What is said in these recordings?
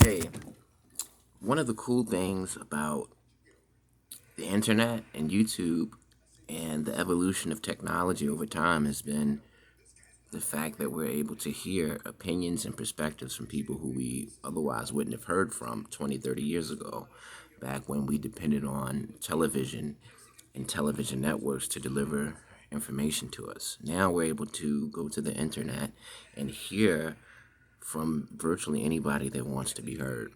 Hey, one of the cool things about the internet and YouTube and the evolution of technology over time has been the fact that we're able to hear opinions and perspectives from people who we otherwise wouldn't have heard from 20, 30 years ago, back when we depended on television and television networks to deliver information to us. Now we're able to go to the internet and hear from virtually anybody that wants to be heard.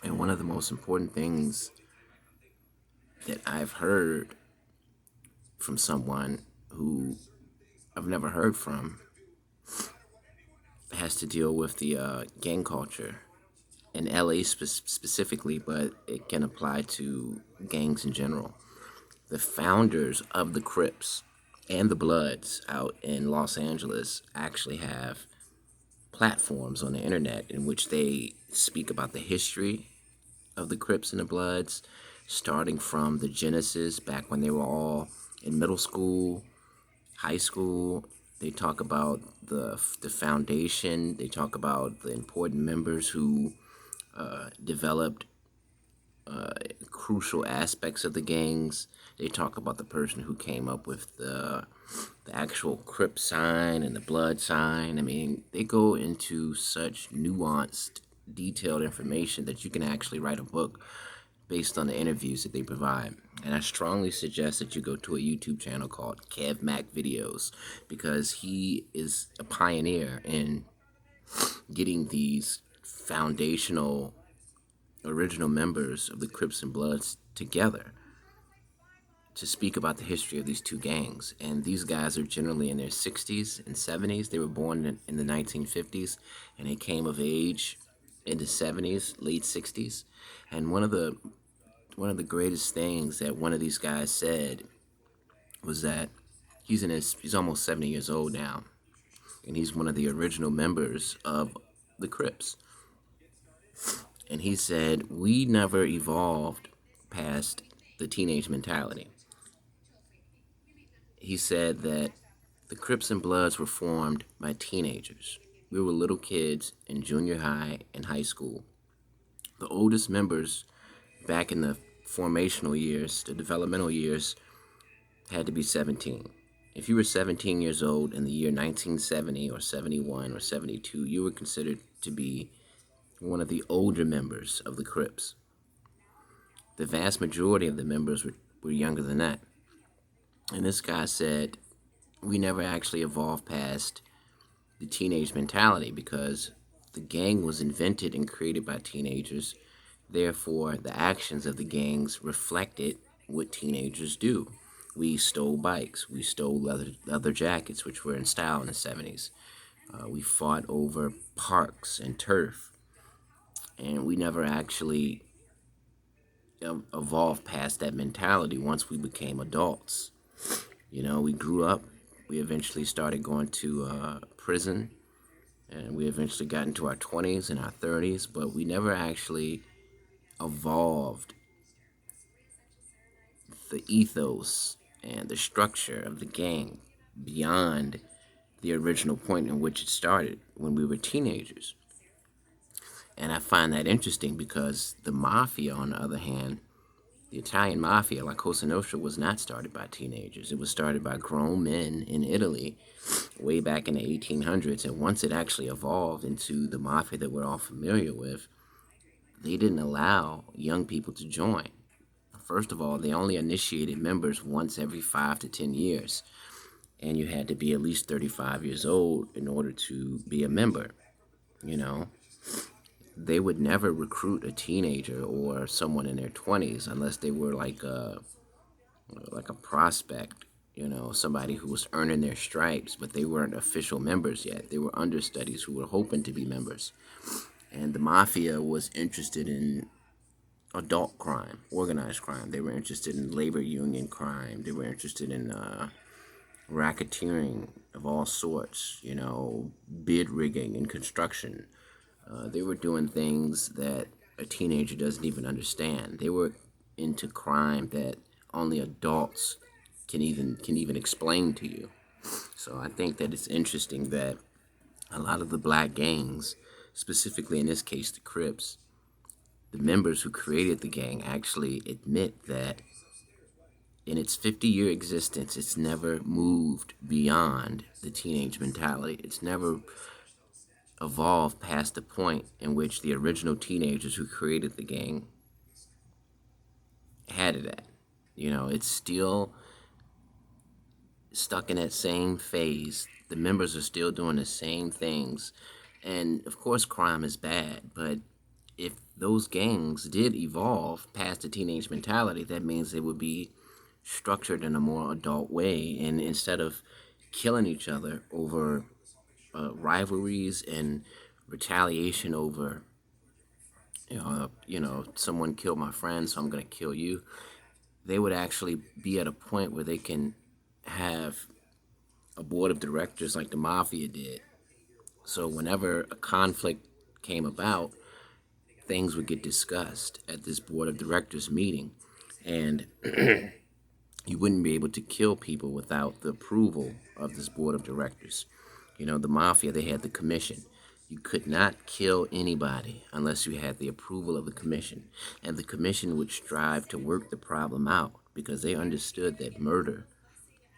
And one of the most important things that I've heard from someone who I've never heard from has to deal with the gang culture in LA specifically, but it can apply to gangs in general. The founders of the Crips and the Bloods out in Los Angeles actually have platforms on the internet in which they speak about the history of the Crips and the Bloods, starting from the genesis back when they were all in middle school, high school. They talk about the foundation. They talk about the important members who developed crucial aspects of the gangs. They talk about the person who came up with the actual Crip sign and the blood sign. I mean, they go into such nuanced, detailed information that you can actually write a book based on the interviews that they provide. And I strongly suggest that you go to a YouTube channel called KevMac Videos, because he is a pioneer in getting these foundational original members of the Crips and Bloods together to speak about the history of these two gangs. And these guys are generally in their 60s and 70s. They were born in the 1950s, and they came of age in the 70s, late 60s. And one of the greatest things that one of these guys said was that he's almost 70 years old now, and he's one of the original members of the Crips. And he said, we never evolved past the teenage mentality. He said that the Crips and Bloods were formed by teenagers. We were little kids in junior high and high school. The oldest members back in the formational years, the developmental years, had to be 17. If you were 17 years old in the year 1970 or 71 or 72, you were considered to be one of the older members of the Crips. The vast majority of the members were younger than that. And this guy said, we never actually evolved past the teenage mentality because the gang was invented and created by teenagers. Therefore, the actions of the gangs reflected what teenagers do. We stole bikes. We stole leather jackets, which were in style in the 70s. We fought over parks and turf. And we never actually evolved past that mentality once we became adults. You know, we grew up. We eventually started going to prison. And we eventually got into our 20s and our 30s. But we never actually evolved the ethos and the structure of the gang beyond the original point in which it started when we were teenagers. And I find that interesting because the Mafia, on the other hand, the Italian Mafia, like Cosa Nostra, was not started by teenagers. It was started by grown men in Italy way back in the 1800s. And once it actually evolved into the Mafia that we're all familiar with, they didn't allow young people to join. First of all, they only initiated members once every 5 to 10 years. And you had to be at least 35 years old in order to be a member, you know. They would never recruit a teenager or someone in their 20s unless they were like a prospect, you know, somebody who was earning their stripes, but they weren't official members yet. They were understudies who were hoping to be members. And the Mafia was interested in adult crime, organized crime. They were interested in labor union crime. They were interested in racketeering of all sorts, you know, bid rigging and construction. They were doing things that a teenager doesn't even understand. They were into crime that only adults can even explain to you. So I think that it's interesting that a lot of the black gangs, specifically in this case the Crips, the members who created the gang actually admit that in its 50-year existence, it's never moved beyond the teenage mentality. It's never evolved past the point in which the original teenagers who created the gang had it at. It's still stuck in that same phase. The members are still doing the same things. And of course, crime is bad, but if those gangs did evolve past the teenage mentality, that means they would be structured in a more adult way. And instead of killing each other over rivalries and retaliation over, someone killed my friend, so I'm going to kill you, they would actually be at a point where they can have a board of directors like the Mafia did. So whenever a conflict came about, things would get discussed at this board of directors meeting. And you wouldn't be able to kill people without the approval of this board of directors. The Mafia, they had the commission. You could not kill anybody unless you had the approval of the commission. And the commission would strive to work the problem out because they understood that murder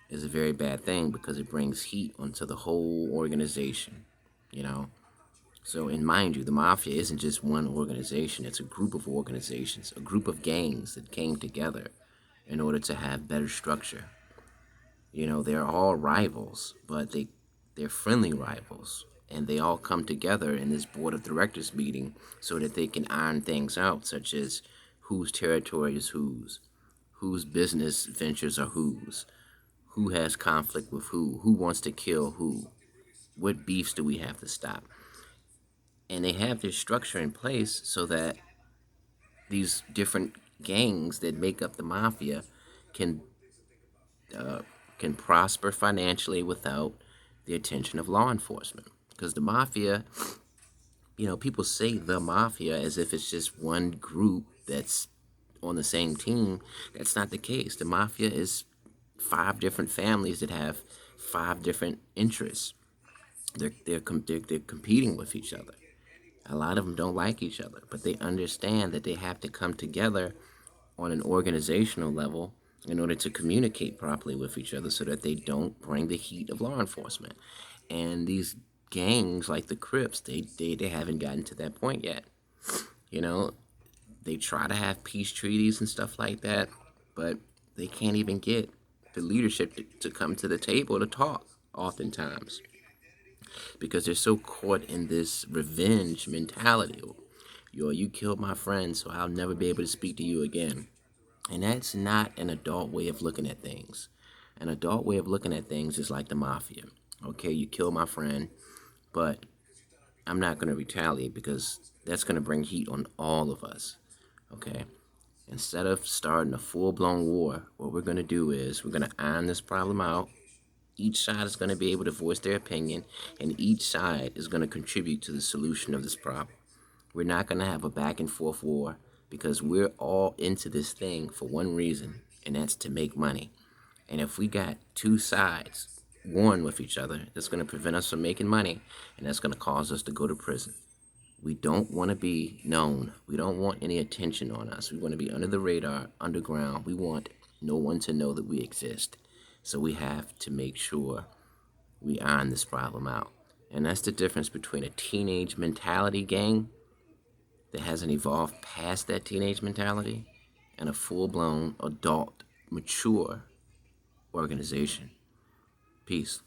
is a very bad thing because it brings heat onto the whole organization, you know. So, and mind you, the Mafia isn't just one organization. It's a group of organizations, a group of gangs that came together in order to have better structure. They're all rivals, but they're friendly rivals. And they all come together in this board of directors meeting so that they can iron things out, such as whose territory is whose business ventures are who has conflict with who wants to kill who, what beefs do we have to stop. And they have this structure in place so that these different gangs that make up the Mafia can can prosper financially without the attention of law enforcement. Because the Mafia, people say the Mafia as if it's just one group that's on the same team. That's not the case. The Mafia is 5 different families that have 5 different interests. They're competing with each other. A lot of them don't like each other, but they understand that they have to come together on an organizational level in order to communicate properly with each other so that they don't bring the heat of law enforcement. And these gangs like the Crips, they haven't gotten to that point yet. They try to have peace treaties and stuff like that, but they can't even get the leadership to come to the table to talk oftentimes because they're so caught in this revenge mentality. You killed my friend, so I'll never be able to speak to you again. And that's not an adult way of looking at things. An adult way of looking at things is like the Mafia. Okay, you killed my friend, but I'm not going to retaliate because that's going to bring heat on all of us. Okay? Instead of starting a full-blown war, what we're going to do is we're going to iron this problem out. Each side is going to be able to voice their opinion, and each side is going to contribute to the solution of this problem. We're not going to have a back-and-forth war because we're all into this thing for one reason, and that's to make money. And if we got 2 sides warring with each other, that's going to prevent us from making money, and that's going to cause us to go to prison. We don't want to be known. We don't want any attention on us. We want to be under the radar, underground. We want no one to know that we exist. So we have to make sure we iron this problem out. And that's the difference between a teenage mentality gang that hasn't evolved past that teenage mentality and a full-blown adult, mature organization. Peace.